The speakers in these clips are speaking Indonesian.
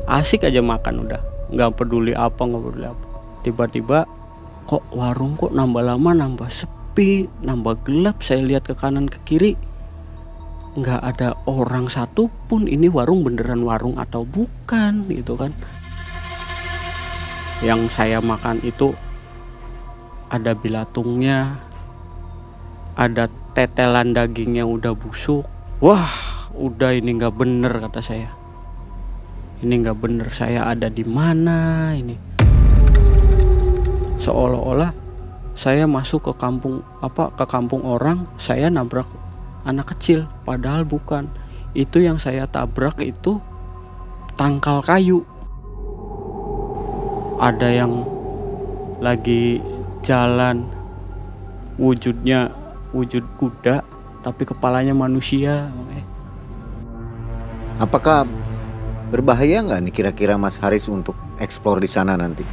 asik aja makan udah, nggak peduli apa. Tiba-tiba kok warung kok nambah lama nambah sepi, nambah gelap. Saya lihat ke kanan ke kiri, nggak ada orang satu pun. Ini warung beneran warung atau bukan gitu kan. Yang saya makan itu ada bilatungnya, ada tetelan dagingnya udah busuk. Wah, udah ini nggak bener kata saya. Ini nggak bener, saya ada di mana ini? Seolah-olah saya masuk ke kampung orang, saya nabrak anak kecil, padahal bukan. Itu yang saya tabrak itu tangkal kayu. Ada yang lagi jalan, wujudnya wujud kuda tapi kepalanya manusia. Apakah berbahaya nggak nih kira-kira Mas Haris untuk eksplor di sana nanti?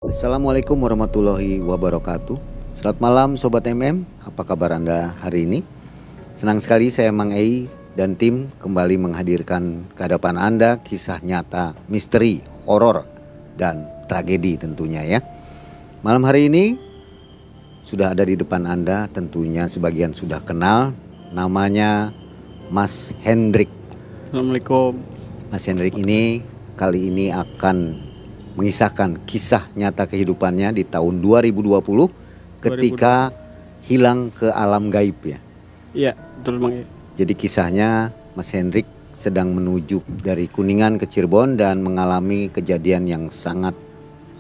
Assalamualaikum warahmatullahi wabarakatuh. Selamat malam Sobat MM, apa kabar Anda hari ini? Senang sekali saya Mang Ei dan tim kembali menghadirkan ke hadapan Anda kisah nyata, misteri, horor, dan tragedi tentunya ya. Malam hari ini sudah ada di depan Anda, tentunya sebagian sudah kenal, namanya Mas Hendrik. Assalamualaikum. Mas Hendrik ini kali ini akan mengisahkan kisah nyata kehidupannya di tahun 2020 ketika hilang ke alam gaib ya. Iya, betul Bang. Jadi kisahnya Mas Hendrik sedang menuju dari Kuningan ke Cirebon dan mengalami kejadian yang sangat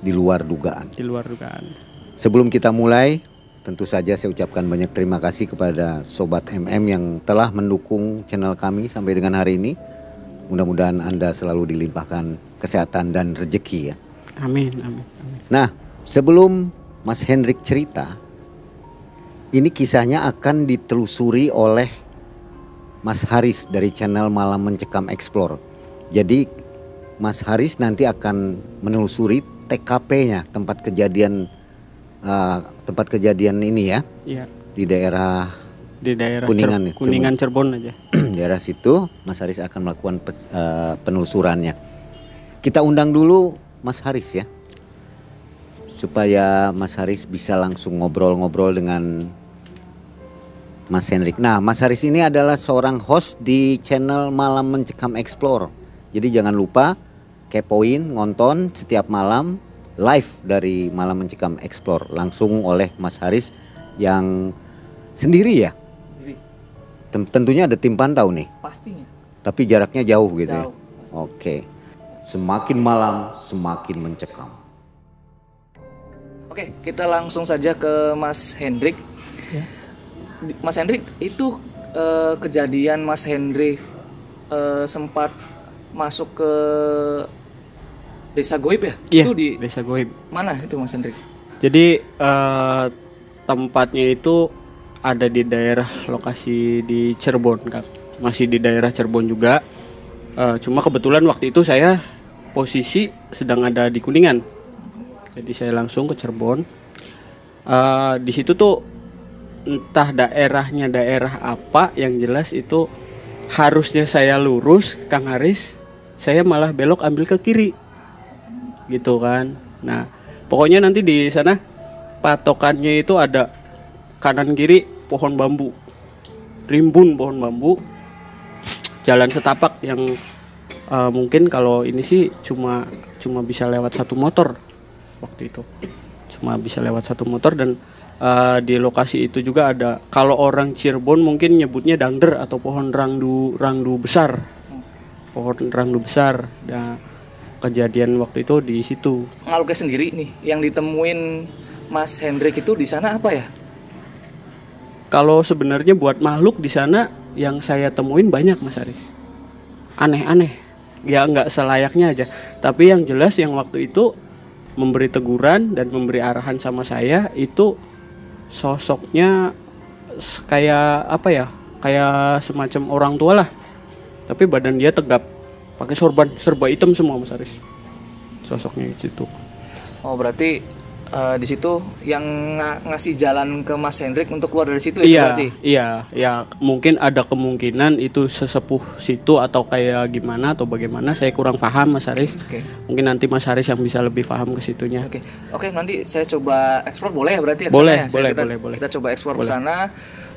di luar dugaan. Di luar dugaan. Sebelum kita mulai, tentu saja saya ucapkan banyak terima kasih kepada Sobat MM yang telah mendukung channel kami sampai dengan hari ini. Mudah-mudahan Anda selalu dilimpahkan kesehatan dan rezeki ya. Amin, amin, amin. Nah, sebelum Mas Hendrik cerita, ini kisahnya akan ditelusuri oleh Mas Haris dari channel Malam Mencekam Explore. Jadi Mas Haris nanti akan menelusuri TKP-nya, tempat kejadian ini ya. Iya. Di daerah Kuningan, Kuningan Cirebon aja. Daerah situ Mas Haris akan melakukan penelusurannya. Kita undang dulu Mas Haris ya, supaya Mas Haris bisa langsung ngobrol-ngobrol dengan Mas Hendrik. Nah, Mas Haris ini adalah seorang host di channel Malam Mencekam Explore. Jadi jangan lupa kepoin, nonton setiap malam live dari Malam Mencekam Explore langsung oleh Mas Haris yang sendiri ya. Tentunya ada tim pantau nih. Pastinya. Tapi jaraknya jauh gitu ya. Jauh. Oke. Semakin malam semakin mencekam. Oke, kita langsung saja ke Mas Hendrik. Ya. Mas Hendrik, itu kejadian Mas Hendrik sempat masuk ke desa goib ya? Iya, Itu di desa goib. mana itu Mas Hendrik? Jadi tempatnya itu ada di daerah lokasi di Cirebon, Kak. Masih di daerah Cirebon juga. Cuma kebetulan waktu itu saya posisi sedang ada di Kuningan. Jadi saya langsung ke Cirebon. Di situ tuh entah daerahnya daerah apa, yang jelas itu harusnya saya lurus, Kang Haris. Saya malah belok ambil ke kiri. Gitu kan. Nah, pokoknya nanti di sana patokannya itu ada kanan kiri pohon bambu, rimbun pohon bambu, jalan setapak yang mungkin kalau ini sih cuma bisa lewat satu motor waktu itu, cuma bisa lewat satu motor. Dan di lokasi itu juga ada, kalau orang Cirebon mungkin nyebutnya dangder atau pohon rangdu besar, pohon rangdu besar. Nah, kejadian waktu itu di situ. Ngaluknya sendiri nih, yang ditemuin Mas Hendrik itu di sana apa ya? Kalau sebenarnya buat makhluk di sana yang saya temuin banyak Mas Haris. Aneh-aneh. Ya nggak selayaknya aja. Tapi yang jelas yang waktu itu memberi teguran dan memberi arahan sama saya itu sosoknya kayak apa ya? Kayak semacam orang tua lah. Tapi badan dia tegap. Pakai sorban serba hitam semua Mas Haris. Sosoknya di situ. Oh, berarti di situ yang ngasih jalan ke Mas Hendrik untuk keluar dari situ ya Iya, berarti? iya, mungkin ada kemungkinan itu sesepuh situ atau kayak gimana atau bagaimana, saya kurang paham Mas Haris. Oke. Mungkin nanti Mas Haris yang bisa lebih paham ke situnya. Oke, nanti saya coba explore, boleh ya berarti ya? Boleh, kesana ya? boleh. Kita coba explore ke Boleh. sana.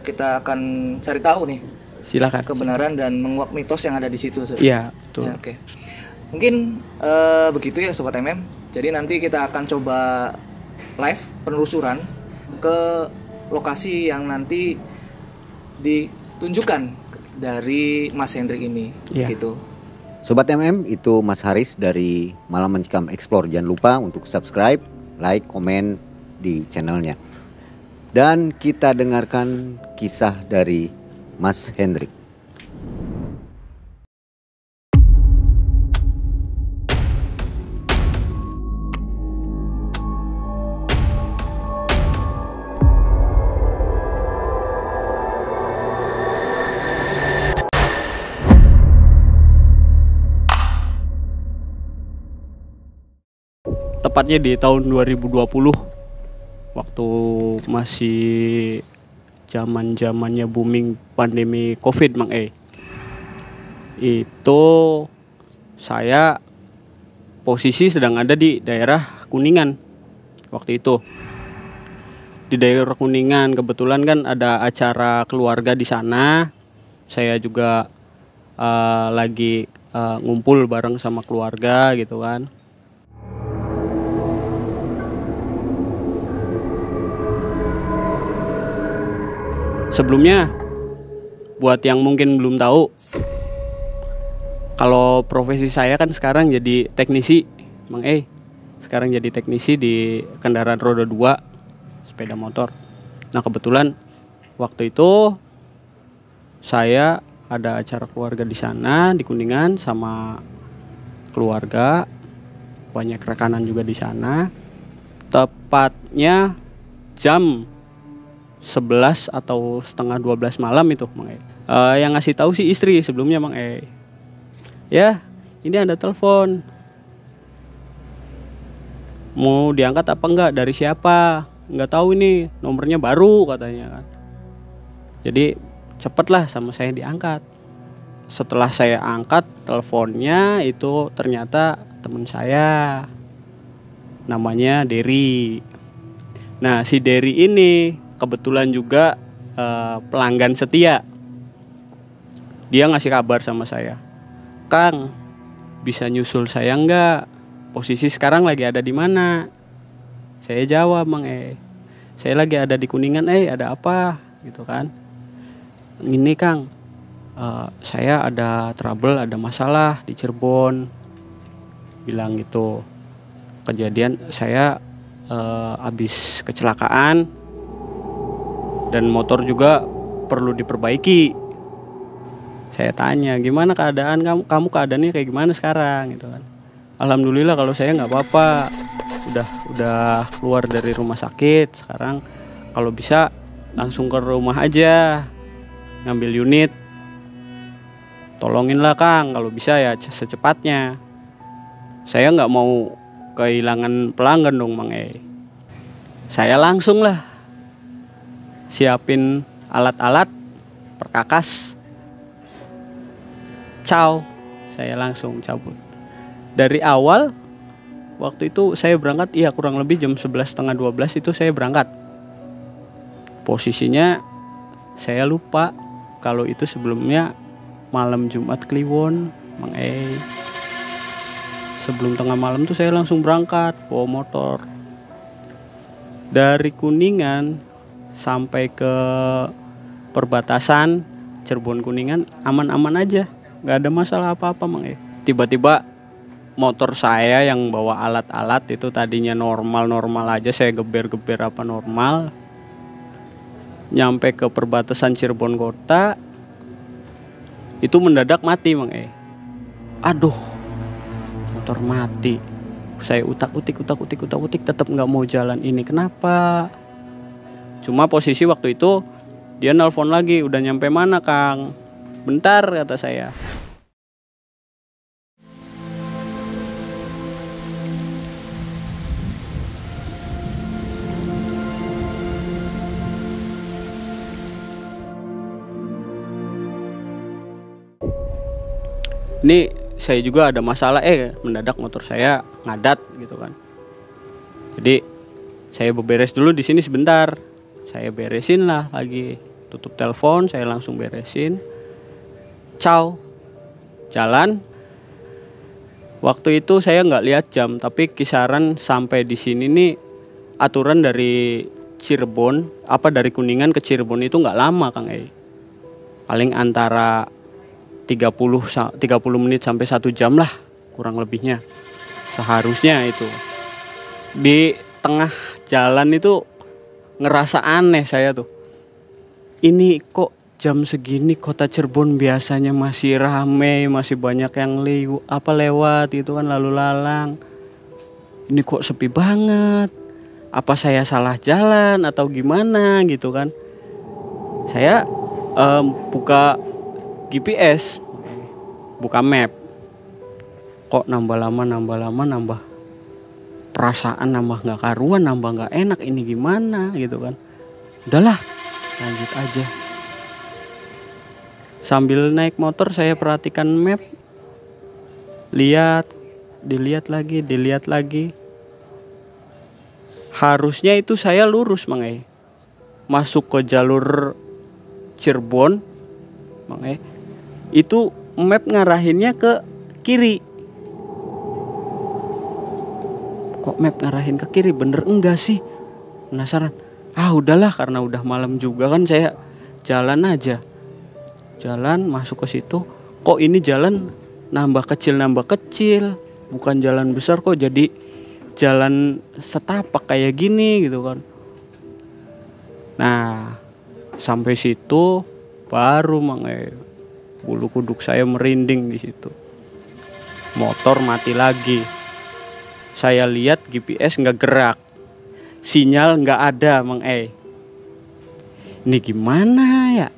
Kita akan cari tahu nih Silakan. kebenaran dan menguak mitos yang ada di situ. Iya, betul. Ya, oke. Mungkin begitu ya Sobat MM. Jadi nanti kita akan coba live penelusuran ke lokasi yang nanti ditunjukkan dari Mas Hendrik ini. Iya. Gitu. Sobat MM, itu Mas Haris dari Malam Mencekam Explore. Jangan lupa untuk subscribe, like, komen di channelnya. Dan kita dengarkan kisah dari Mas Hendrik. Tepatnya di tahun 2020 waktu masih zamannya booming pandemi Covid Mang itu saya posisi sedang ada di daerah Kuningan waktu itu. Di daerah Kuningan kebetulan kan ada acara keluarga di sana. Saya juga lagi ngumpul bareng sama keluarga gitu kan. Sebelumnya, buat yang mungkin belum tahu, kalau profesi saya kan sekarang jadi teknisi, Mang sekarang jadi teknisi di kendaraan roda 2, sepeda motor. Nah kebetulan waktu itu saya ada acara keluarga di sana di Kuningan sama keluarga, banyak rekanan juga di sana. Tepatnya jam 11 atau setengah 12 malam itu Mang yang ngasih tahu si istri sebelumnya Mang ya ini ada telepon, mau diangkat apa enggak, dari siapa, nggak tahu ini nomornya baru katanya kan. Jadi cepetlah sama saya diangkat. Setelah saya angkat teleponnya itu ternyata teman saya namanya Dery. Nah si Dery ini kebetulan juga pelanggan setia. Dia ngasih kabar sama saya, Kang, bisa nyusul saya nggak? Posisi sekarang lagi ada di mana? Saya jawab, Mang saya lagi ada di Kuningan, ada apa? Gitu kan? Ini Kang, saya ada trouble, ada masalah di Cirebon. Bilang gitu. Kejadian saya habis kecelakaan. Dan motor juga perlu diperbaiki. Saya tanya, gimana keadaan kamu keadaannya kayak gimana sekarang gitu kan. Alhamdulillah kalau saya nggak apa-apa. Udah keluar dari rumah sakit. Sekarang kalau bisa langsung ke rumah aja. Ngambil unit. Tolonginlah Kang kalau bisa ya secepatnya. Saya nggak mau kehilangan pelanggan dong Mang Saya langsung lah siapin alat-alat perkakas. Saya langsung cabut. Dari awal waktu itu saya berangkat kurang lebih jam 11:30-12 itu saya berangkat. Posisinya saya lupa kalau itu sebelumnya malam Jumat Kliwon Mang Sebelum tengah malam tuh saya langsung berangkat bawa motor. Dari Kuningan sampai ke perbatasan Cirebon Kuningan aman-aman aja, nggak ada masalah apa-apa Mang Tiba-tiba motor saya yang bawa alat-alat itu tadinya normal aja, saya geber-geber apa normal, nyampe ke perbatasan Cirebon kota Itu mendadak mati Mang Aduh, motor mati. Saya utak-utik tetap nggak mau jalan ini. Kenapa? Cuma posisi waktu itu dia nelpon lagi, udah nyampe mana Kang? Bentar kata saya. Ini saya juga ada masalah mendadak motor saya ngadat gitu kan. Jadi saya beberes dulu di sini sebentar. Saya beresin lah lagi. Tutup telepon, saya langsung beresin. Ciao. Jalan. Waktu itu saya nggak lihat jam, tapi kisaran sampai di sini nih aturan dari Cirebon, dari Kuningan ke Cirebon itu nggak lama Kang Paling antara 30 menit sampai 1 jam lah kurang lebihnya. Seharusnya itu. Di tengah jalan itu ngerasa aneh saya tuh. Ini kok jam segini kota Cirebon biasanya masih rame, masih banyak yang lewat itu kan lalu lalang. Ini kok sepi banget. Apa saya salah jalan atau gimana gitu kan. Saya buka GPS, buka map. Kok nambah lama perasaan nambah nggak karuan, nambah nggak enak, ini gimana gitu kan. Udahlah, lanjut aja. Sambil naik motor saya perhatikan map, dilihat lagi. Harusnya itu saya lurus Mang masuk ke jalur Cirebon Mang itu map ngarahinnya ke kiri. Kok map ngarahin ke kiri, bener enggak sih? Penasaran. Udahlah karena udah malam juga kan, saya jalan aja. Jalan masuk ke situ. Kok ini jalan nambah kecil, bukan jalan besar, kok jadi jalan setapak kayak gini gitu kan. Nah, sampai situ baru Mang bulu kuduk saya merinding di situ. Motor mati lagi. Saya lihat GPS nggak gerak, sinyal nggak ada Mang Ini gimana ya?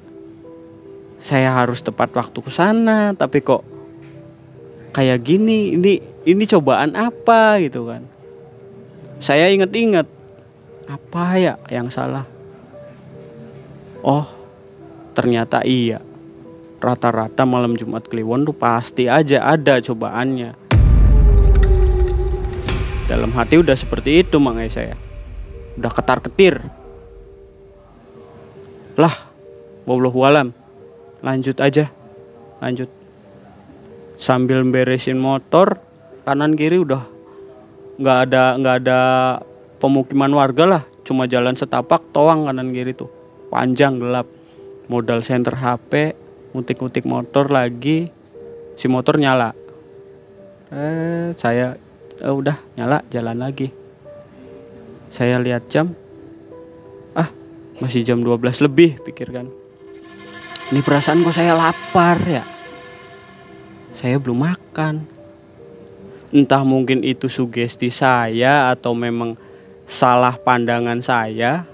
Saya harus tepat waktu ke sana, tapi kok kayak gini? Ini cobaan apa gitu kan? Saya ingat apa ya yang salah? Oh, ternyata iya. Rata-rata malam Jumat Kliwon tuh pasti aja ada cobaannya. Dalam hati udah seperti itu Mang saya. Udah ketar-ketir. Lah, wallahualam. Lanjut. Sambil beresin motor, kanan kiri udah nggak ada pemukiman warga lah. Cuma jalan setapak toang kanan kiri tuh. Panjang gelap. Modal senter HP, ngutik-ngutik motor lagi, si motor nyala. Saya udah nyala, jalan lagi. Saya lihat jam, masih jam 12 lebih, pikirkan. Ini perasaan kok saya lapar ya. Saya belum makan. Entah mungkin itu sugesti saya atau memang salah pandangan saya.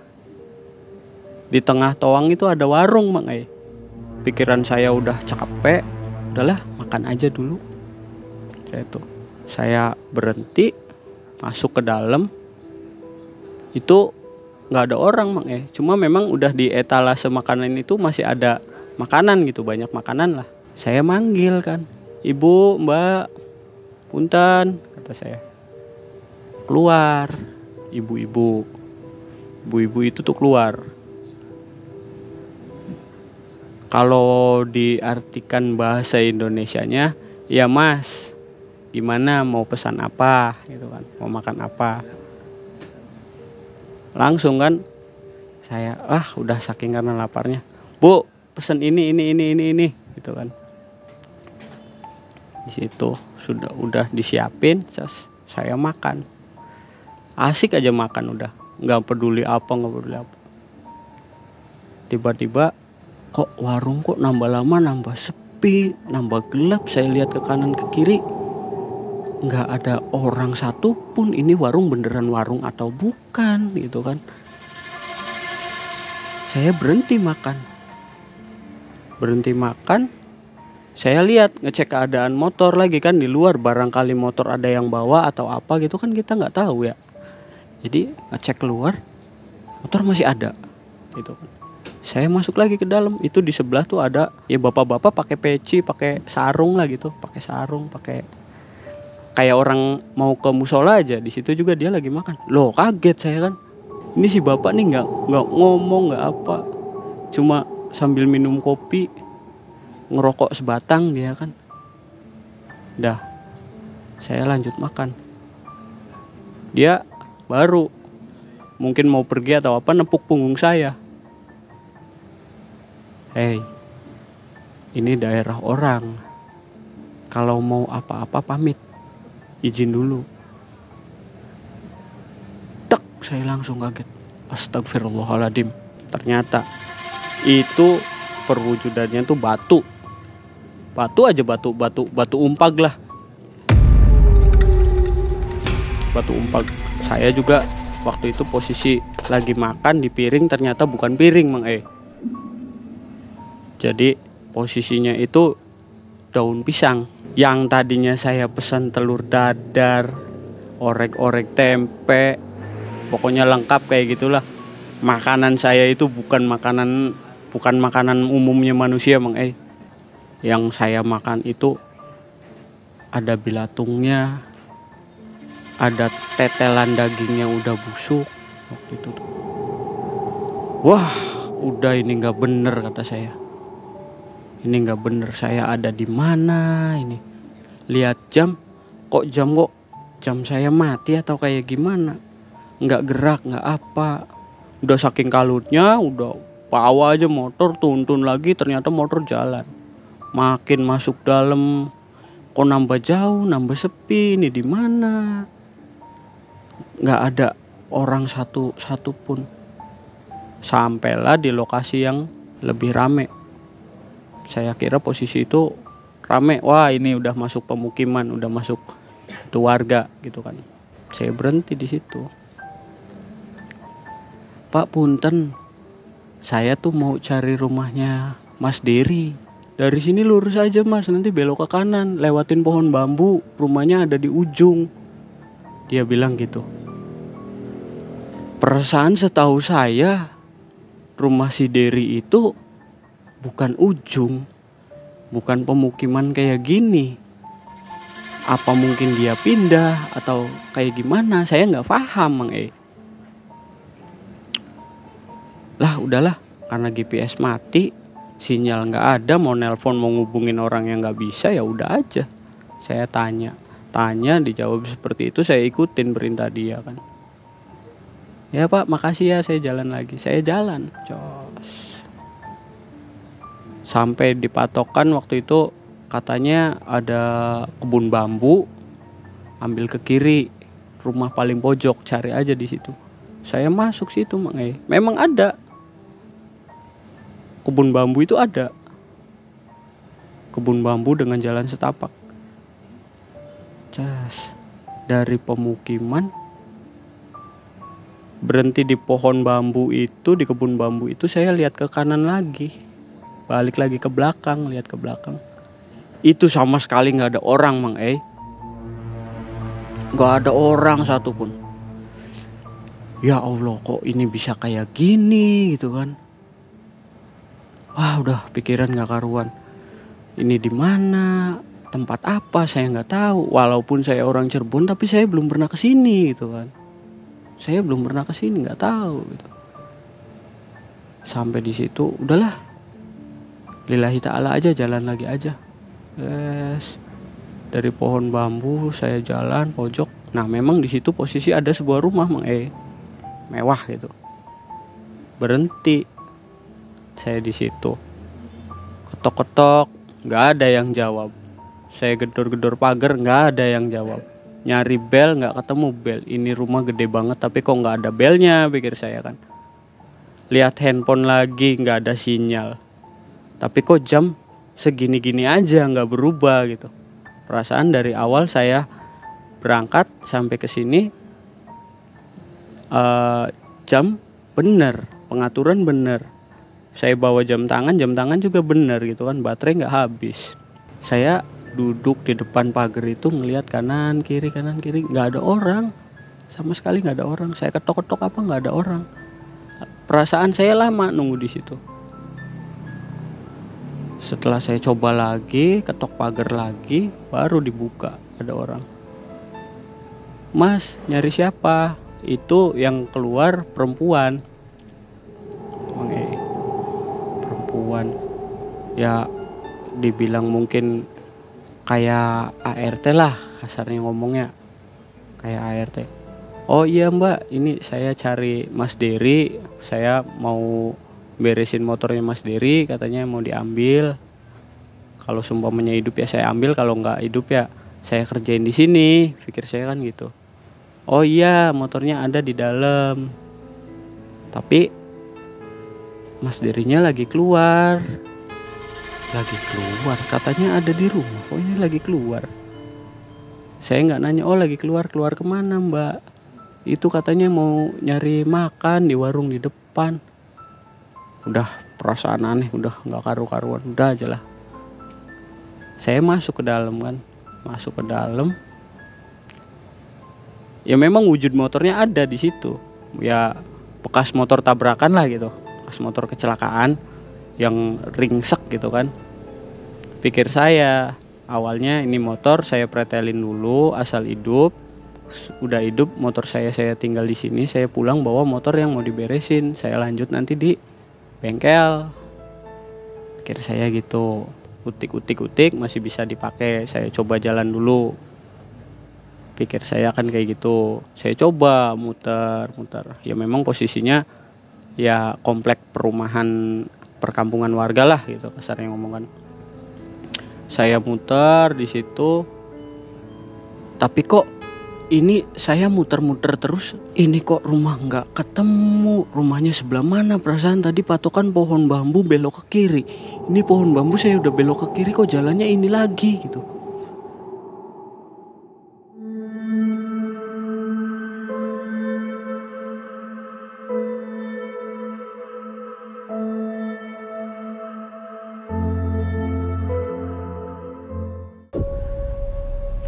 Di tengah toang itu ada warung Mang Pikiran saya udah capek, udahlah makan aja dulu. Saya berhenti, masuk ke dalam. Itu nggak ada orang Mang Cuma memang udah di etalase makanan itu masih ada makanan gitu, banyak makanan lah. Saya manggil kan, Ibu, Mbak, punten, kata saya. Keluar, ibu-ibu itu tuh keluar. Kalau diartikan bahasa Indonesianya, ya Mas, gimana mau pesan apa gitu kan, mau makan apa. Langsung kan saya udah saking karena laparnya, Bu, pesan ini gitu kan. Di situ udah disiapin, saya makan. Asik aja makan udah, nggak peduli apa. Tiba-tiba kok warung kok nambah lama nambah sepi sepi, nambah gelap. Saya lihat ke kanan ke kiri, nggak ada orang satupun. Ini warung beneran warung atau bukan gitu kan. Saya berhenti makan. Saya lihat, ngecek keadaan motor lagi kan di luar, barangkali motor ada yang bawa atau apa gitu kan, kita nggak tahu ya. Jadi ngecek keluar, motor masih ada gitu kan. Saya masuk lagi ke dalam, itu di sebelah tuh ada ya bapak-bapak pakai peci, pakai sarung lah gitu, pakai sarung, pakai kayak orang mau ke musola aja. Di situ juga dia lagi makan. Loh, kaget saya kan. Ini si bapak nih nggak ngomong, nggak apa, cuma sambil minum kopi, ngerokok sebatang dia kan. Dah, saya lanjut makan. Dia baru mungkin mau pergi atau apa, nepuk punggung saya. Hei, ini daerah orang. Kalau mau apa-apa pamit, izin dulu. Tek, saya langsung kaget. Astagfirullahaladzim. Ternyata itu perwujudannya tuh batu. Batu umpag lah. Batu umpag. Saya juga waktu itu posisi lagi makan di piring, ternyata bukan piring Mang E. Jadi posisinya itu daun pisang. Yang tadinya saya pesan telur dadar, orek-orek tempe, pokoknya lengkap kayak gitulah. Makanan saya itu bukan makanan umumnya manusia Mang E. Yang saya makan itu ada bilatungnya, ada tetelan dagingnya udah busuk waktu itu tuh. Wah, udah ini nggak bener kata saya. Ini nggak bener, saya ada di mana ini? Lihat jam saya mati atau kayak gimana? Nggak gerak, nggak apa. Udah saking kalutnya, udah bawa aja motor, tuntun lagi, ternyata motor jalan. Makin masuk dalam, kok nambah jauh, nambah sepi. Ini di mana? Nggak ada orang satu pun. Sampailah di lokasi yang lebih rame. Saya kira posisi itu rame. Wah, ini udah masuk pemukiman, udah masuk itu warga gitu kan. Saya berhenti di situ. Pak punten, saya tuh mau cari rumahnya Mas Dery. Dari sini lurus aja Mas, nanti belok ke kanan, lewatin pohon bambu, rumahnya ada di ujung. Dia bilang gitu. Perasaan setahu saya, rumah si Dery itu bukan ujung, bukan pemukiman kayak gini. Apa mungkin dia pindah atau kayak gimana? Saya nggak paham Mang E. Lah udahlah, karena GPS mati, sinyal nggak ada, mau nelpon mau ngubungin orang yang nggak bisa, ya udah aja. Saya tanya, dijawab seperti itu, saya ikutin perintah dia kan. Ya Pak, makasih ya, saya jalan lagi. Saya jalan, cos. Sampai di patokan waktu itu katanya ada kebun bambu, ambil ke kiri, rumah paling pojok, cari aja di situ. Saya masuk situ Mang E. Memang ada. Kebun bambu itu ada. Kebun bambu dengan jalan setapak. Cas. Dari pemukiman berhenti di pohon bambu itu, di kebun bambu itu, saya lihat ke kanan lagi. Balik lagi ke belakang, lihat ke belakang. Itu sama sekali gak ada orang Mang E. Gak ada orang satupun. Ya Allah, kok ini bisa kayak gini gitu kan. Wah, udah pikiran gak karuan. Ini di mana? Tempat apa? Saya gak tahu. Walaupun saya orang Cirebon, tapi saya belum pernah kesini gitu kan. Saya belum pernah kesini, gak tahu gitu. Sampai di situ, udahlah. Lillahi ta'ala aja, jalan lagi aja. Yes. Dari pohon bambu saya jalan pojok. Nah, memang di situ posisi ada sebuah rumah Mang E. Mewah gitu. Berhenti. Saya di situ. Ketok-ketok, nggak ada yang jawab. Saya gedor-gedor pagar, nggak ada yang jawab. Nyari bel, nggak ketemu bel. Ini rumah gede banget, tapi kok nggak ada belnya, pikir saya kan. Lihat handphone lagi, nggak ada sinyal. Tapi kok jam segini-gini aja, nggak berubah gitu. Perasaan dari awal saya berangkat sampai ke sini jam bener, pengaturan bener. Saya bawa jam tangan juga bener gitu kan, baterai nggak habis. Saya duduk di depan pagar itu ngelihat kanan kiri, nggak ada orang, sama sekali nggak ada orang. Saya ketok-ketok apa nggak ada orang. Perasaan saya lama nunggu di situ. Setelah saya coba lagi, ketok pagar lagi, baru dibuka, ada orang. Mas, nyari siapa? Itu yang keluar perempuan. Perempuan. Ya dibilang mungkin kayak ART lah, kasarnya ngomongnya. Kayak ART. Oh iya mbak, ini saya cari Mas Dery. Saya mau beresin motornya Mas Dery, katanya mau diambil. Kalau seumpamanya hidup ya saya ambil, kalau nggak hidup ya saya kerjain di sini. Pikir saya kan gitu. Oh iya, motornya ada di dalam. Tapi Mas Derynya lagi keluar. Katanya ada di rumah. Oh ini lagi keluar. Saya nggak nanya, oh lagi keluar kemana mbak? Itu katanya mau nyari makan di warung di depan. Udah perasaan aneh, udah nggak karu-karuan, udah aja lah. Saya masuk ke dalam kan, ya memang wujud motornya ada di situ. Ya bekas motor tabrakan lah gitu, bekas motor kecelakaan yang ringsek gitu kan. Pikir saya awalnya ini motor saya pretelin dulu asal hidup. Udah hidup motor saya tinggal di sini, saya pulang bawa motor yang mau diberesin, saya lanjut nanti di bengkel. Pikir saya gitu. Utik masih bisa dipakai, saya coba jalan dulu. Pikir saya kan kayak gitu. Saya coba muter. Ya memang posisinya ya komplek perumahan perkampungan warga lah gitu kasarnya ngomongan. Saya muter di situ. Tapi kok ini saya muter-muter terus, ini kok rumah nggak ketemu. Rumahnya sebelah mana? Perasaan tadi patokan pohon bambu belok ke kiri. Ini pohon bambu saya udah belok ke kiri, kok jalannya ini lagi gitu.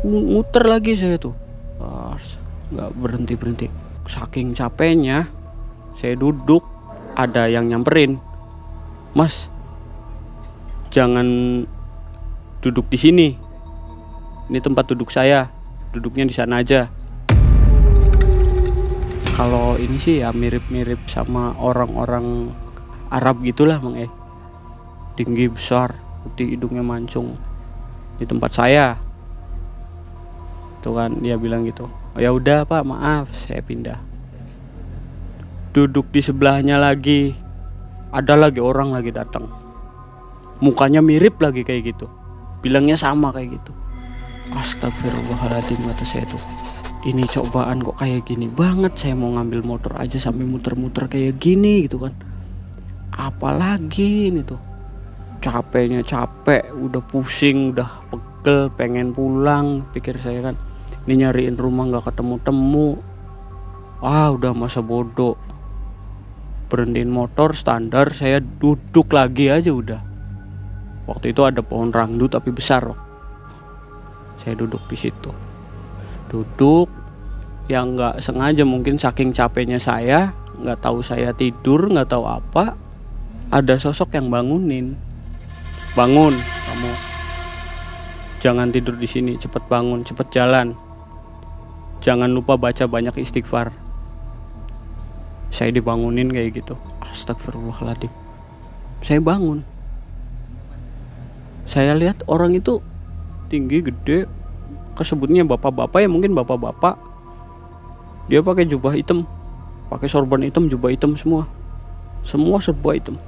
Muter lagi saya tuh. Nggak berhenti. Saking capeknya saya duduk, ada yang nyamperin, Mas jangan duduk di sini, ini tempat duduk saya, duduknya di sana aja. Kalau ini sih ya mirip-mirip sama orang-orang Arab gitulah Bang. Tinggi besar, putih, hidungnya mancung. Di tempat saya tuh kan dia bilang gitu. Oh ya udah Pak, maaf, saya pindah. Duduk di sebelahnya lagi, ada lagi orang lagi datang. Mukanya mirip lagi kayak gitu. Bilangnya sama kayak gitu. Astagfirullahaladzim, kata saya tuh. Ini cobaan kok kayak gini banget. Saya mau ngambil motor aja sampai muter-muter kayak gini gitu kan. Apalagi ini tuh. Capeknya capek, udah pusing, udah pegel, pengen pulang. Pikir saya kan, ini nyariin rumah gak ketemu-temu. Udah masa bodoh. Berhentiin motor standar, saya duduk lagi aja udah. Waktu itu ada pohon rangdu tapi besar. Saya duduk di situ. Duduk yang nggak sengaja, mungkin saking capeknya saya, nggak tahu saya tidur, nggak tahu apa, ada sosok yang bangunin. Bangun kamu, jangan tidur di sini, cepet bangun, cepet jalan, jangan lupa baca banyak istighfar. Saya dibangunin kayak gitu. Astagfirullahaladzim. Saya bangun. Saya lihat orang itu tinggi, gede, kesebutnya bapak-bapak ya, mungkin bapak-bapak. Dia pakai jubah hitam, pakai sorban hitam, jubah hitam semua serba hitam.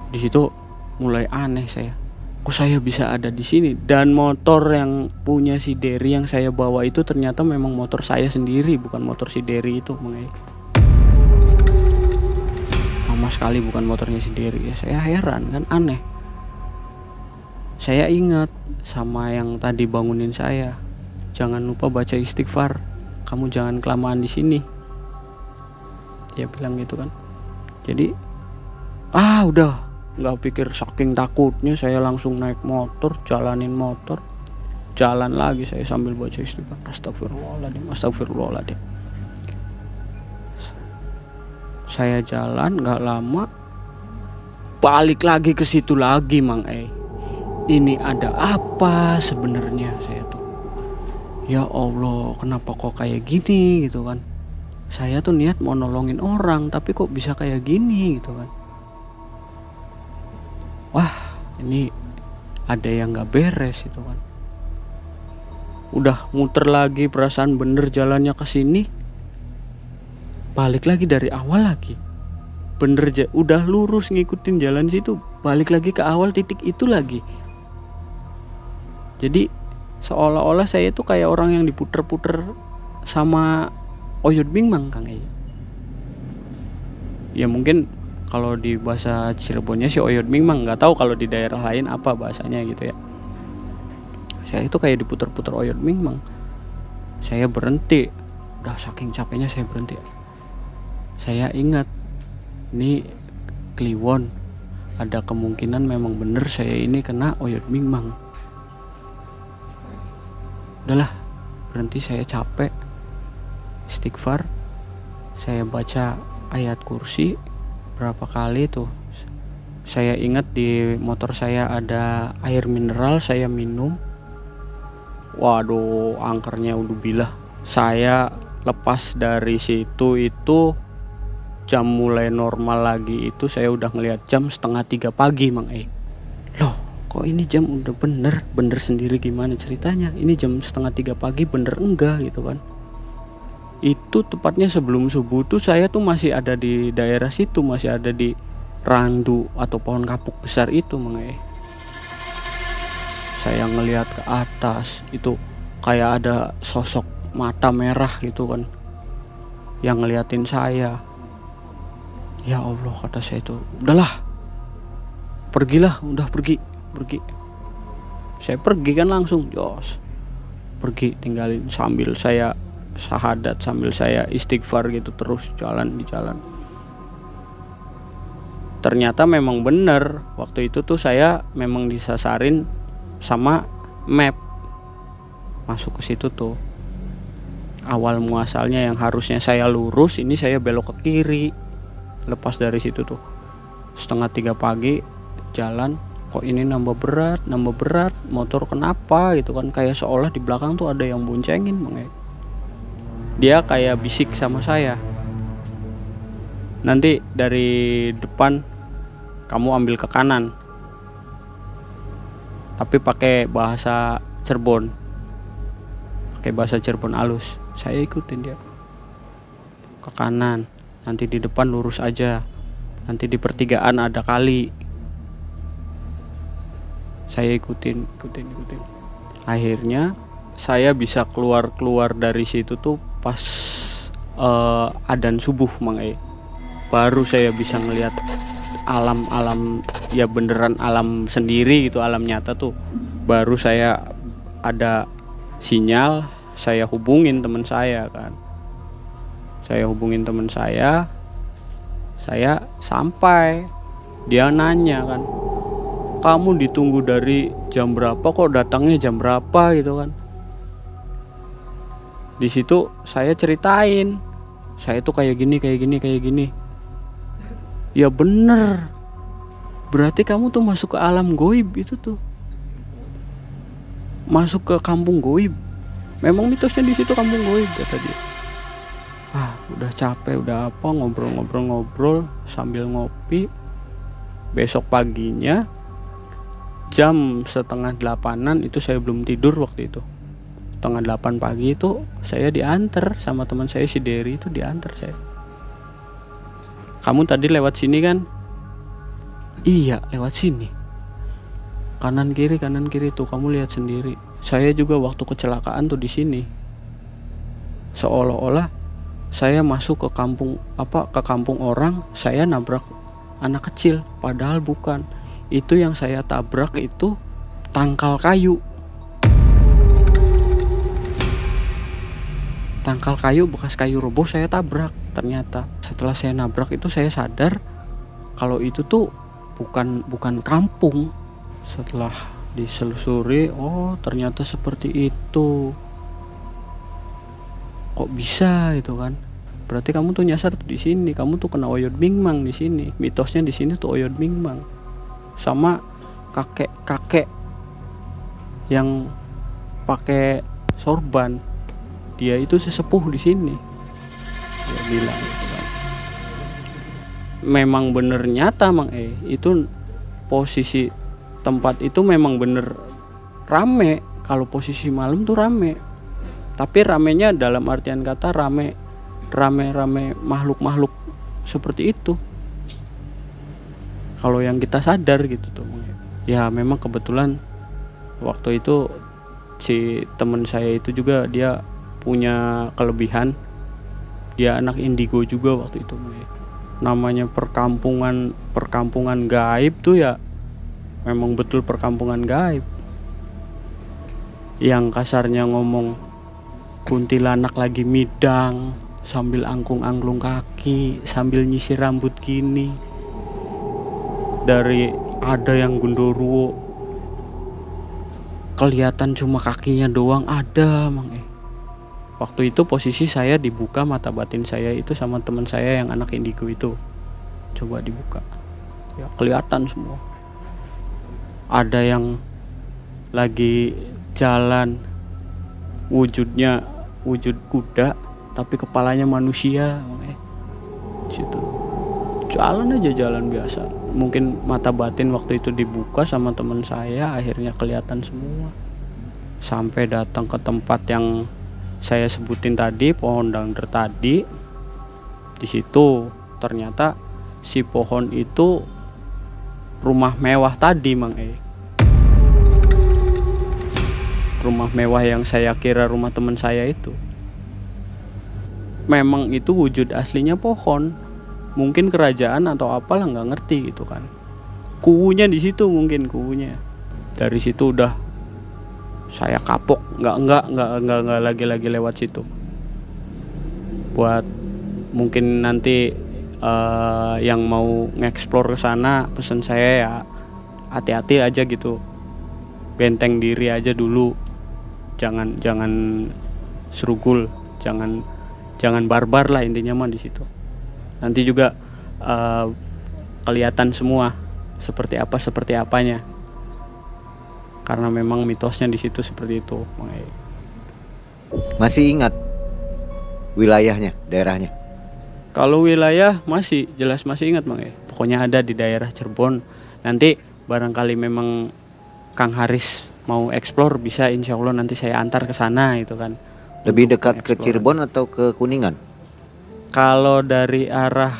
Di situ mulai aneh saya. Kok saya bisa ada di sini? Dan motor yang punya si Dery yang saya bawa itu ternyata memang motor saya sendiri, bukan motor si Dery itu, sama sekali bukan motornya si Dery. Ya saya heran kan, aneh. Saya ingat sama yang tadi bangunin saya. Jangan lupa baca istighfar. Kamu jangan kelamaan di sini. Dia bilang gitu kan. Jadi udah nggak pikir, saking takutnya saya langsung naik motor, jalanin motor, jalan lagi saya sambil baca istighfar. Astagfirullahaladzim. Saya jalan, nggak lama balik lagi ke situ lagi, Mang Ini ada apa sebenarnya, saya tuh. Ya Allah, kenapa kok kayak gini gitu kan. Saya tuh niat mau nolongin orang, tapi kok bisa kayak gini gitu kan. Wah, ini ada yang gak beres itu kan. Udah muter lagi, perasaan bener jalannya ke sini. Balik lagi dari awal lagi. Bener udah lurus ngikutin jalan situ, balik lagi ke awal titik itu lagi. Jadi seolah-olah saya itu kayak orang yang diputer-puter sama Oyod Bingmang, Kang Ei. Ya mungkin kalau di bahasa Cirebonnya si Oyod Bingmang, nggak tahu kalau di daerah lain apa bahasanya gitu ya. Saya itu kayak diputer-puter Oyod Bingmang. Saya berhenti, udah saking capeknya saya berhenti. Saya ingat ini Kliwon, ada kemungkinan memang bener saya ini kena Oyod Bingmang. Udahlah, berhenti, saya capek. Istighfar, saya baca ayat kursi berapa kali tuh. Saya ingat di motor saya ada air mineral, saya minum. Waduh, angkernya udah bilah. Saya lepas dari situ itu jam mulai normal lagi, itu saya udah ngelihat jam 2:30 pagi, Mang Loh, kok ini jam udah bener sendiri, gimana ceritanya? Ini jam 2:30 pagi bener enggak gitu kan. Itu tepatnya sebelum subuh tuh saya tuh masih ada di daerah situ, masih ada di randu atau pohon kapuk besar itu, Mang Saya ngelihat ke atas itu kayak ada sosok mata merah gitu kan yang ngeliatin saya. Ya Allah, kata saya itu, udahlah, pergilah, udah pergi. Saya pergi kan langsung, pergi, tinggalin sambil saya syahadat, sambil saya istighfar gitu, terus jalan di jalan. Ternyata memang benar, waktu itu tuh saya memang disasarin sama map masuk ke situ tuh. Awal muasalnya yang harusnya saya lurus, ini saya belok ke kiri. Lepas dari situ tuh 2:30 pagi jalan, kok ini nambah berat, motor kenapa gitu kan, kayak seolah di belakang tuh ada yang boncengin, Bang. Dia kayak bisik sama saya, nanti dari depan kamu ambil ke kanan, tapi pakai bahasa Cirebon, halus. Saya ikutin dia ke kanan, nanti di depan lurus aja, nanti di pertigaan ada kali. Saya ikutin. Akhirnya saya bisa keluar dari situ tuh pas adzan subuh, Mang Baru saya bisa ngelihat alam ya, beneran alam sendiri gitu, alam nyata tuh. Baru saya ada sinyal, saya hubungin teman saya kan. Saya sampai, dia nanya kan, kamu ditunggu dari jam berapa, kok datangnya jam berapa gitu kan. Di situ saya ceritain, saya tuh kayak gini. Ya bener, berarti kamu tuh masuk ke alam goib itu tuh, masuk ke kampung goib. Memang mitosnya di situ kampung goib, kata dia. Udah capek, udah apa, ngobrol sambil ngopi. Besok paginya jam 7:30 itu saya belum tidur waktu itu. 7:30 pagi itu saya diantar sama teman saya si Dery, itu diantar saya. Kamu tadi lewat sini kan? Iya, lewat sini. Kanan kiri tuh, kamu lihat sendiri. Saya juga waktu kecelakaan tuh di sini. Seolah-olah saya masuk ke kampung orang, saya nabrak anak kecil, padahal bukan. Itu yang saya tabrak itu tangkal kayu. Tangkal kayu bekas kayu roboh saya tabrak. Ternyata setelah saya nabrak itu saya sadar kalau itu tuh bukan kampung. Setelah diselusuri, oh ternyata seperti itu. Kok bisa gitu kan? Berarti kamu tuh nyasar tuh di sini, kamu tuh kena oyod mingmang di sini. Mitosnya di sini tuh oyod mingmang. Sama kakek-kakek yang pakai sorban, dia itu sesepuh di sini. Dia bilang gitu kan. Memang bener nyata Mang itu posisi tempat itu memang bener rame. Kalau posisi malam tuh rame. Tapi ramenya dalam artian kata rame makhluk-makhluk seperti itu. Kalau yang kita sadar gitu tuh. Ya memang kebetulan waktu itu si teman saya itu juga dia punya kelebihan. Dia anak indigo juga waktu itu. Namanya perkampungan gaib tuh ya memang betul perkampungan gaib. Yang kasarnya ngomong kuntilanak lagi midang sambil angklung kaki, sambil nyisir rambut gini. Dari ada yang gendruwo kelihatan cuma kakinya doang ada Mang. Waktu itu posisi saya dibuka mata batin saya itu sama teman saya yang anak indigo itu. Coba dibuka. Ya kelihatan semua. Ada yang lagi jalan wujudnya wujud kuda tapi kepalanya manusia. Situ. Jalan biasa. Mungkin mata batin waktu itu dibuka sama teman saya, akhirnya kelihatan semua. Sampai datang ke tempat yang saya sebutin tadi, pohon dangder tadi. Di situ ternyata si pohon itu rumah mewah tadi Mang Rumah mewah yang saya kira rumah teman saya itu. Memang itu wujud aslinya pohon. Mungkin kerajaan atau apalah nggak ngerti gitu kan. Kuunya di situ mungkin kuunya. Dari situ udah saya kapok, nggak lagi lewat situ. Buat mungkin nanti yang mau ngeksplor ke sana, pesan saya ya hati-hati aja gitu. Benteng diri aja dulu. Jangan serugul, jangan barbar lah intinya mah di situ. Nanti juga kelihatan semua seperti apanya. Karena memang mitosnya di situ seperti itu. Masih ingat wilayahnya, daerahnya? Kalau wilayah jelas masih ingat Mang. Pokoknya ada di daerah Cirebon. Nanti barangkali memang Kang Haris mau eksplor bisa insya Allah nanti saya antar ke sana gitu kan. Lebih dekat ke Cirebon atau ke Kuningan? Kalau dari arah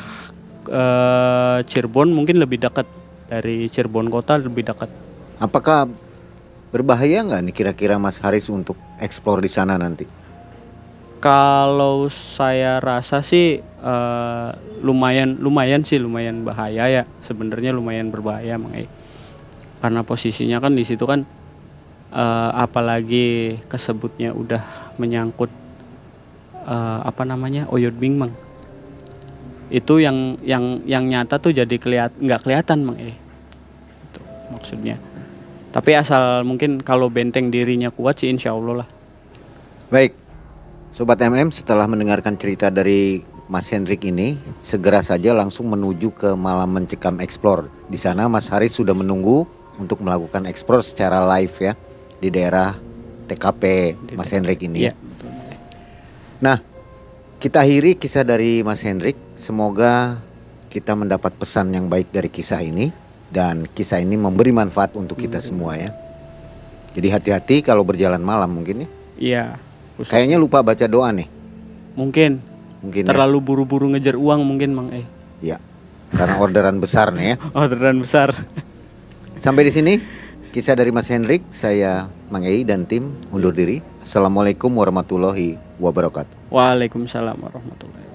Cirebon mungkin lebih dekat. Dari Cirebon kota lebih dekat. Apakah berbahaya nggak nih kira-kira Mas Haris untuk eksplor di sana nanti? Kalau saya rasa sih lumayan bahaya ya. Sebenarnya lumayan berbahaya Mang. Karena posisinya kan di situ kan apalagi kesebutnya udah menyangkut oyod mingmang. Itu yang nyata tuh jadi nggak kelihatan Mang. Itu maksudnya. Tapi asal mungkin kalau benteng dirinya kuat sih insya Allah lah. Baik, Sobat MM, setelah mendengarkan cerita dari Mas Hendrik ini, segera saja langsung menuju ke Malam Mencekam Explore. Di sana Mas Haris sudah menunggu untuk melakukan explore secara live ya di daerah TKP Mas Hendrik ini. Ya. Nah, kita akhiri kisah dari Mas Hendrik. Semoga kita mendapat pesan yang baik dari kisah ini. Dan kisah ini memberi manfaat untuk kita semua ya. Jadi hati-hati kalau berjalan malam mungkin ya. Iya. Kayaknya lupa baca doa nih. Mungkin terlalu buru-buru ngejar uang mungkin Mang. Iya. Karena orderan besar nih ya. Orderan besar. Sampai di sini kisah dari Mas Hendrik. Saya Mang dan tim undur diri. Assalamualaikum warahmatullahi wabarakatuh. Waalaikumsalam warahmatullahi wabarakatuh.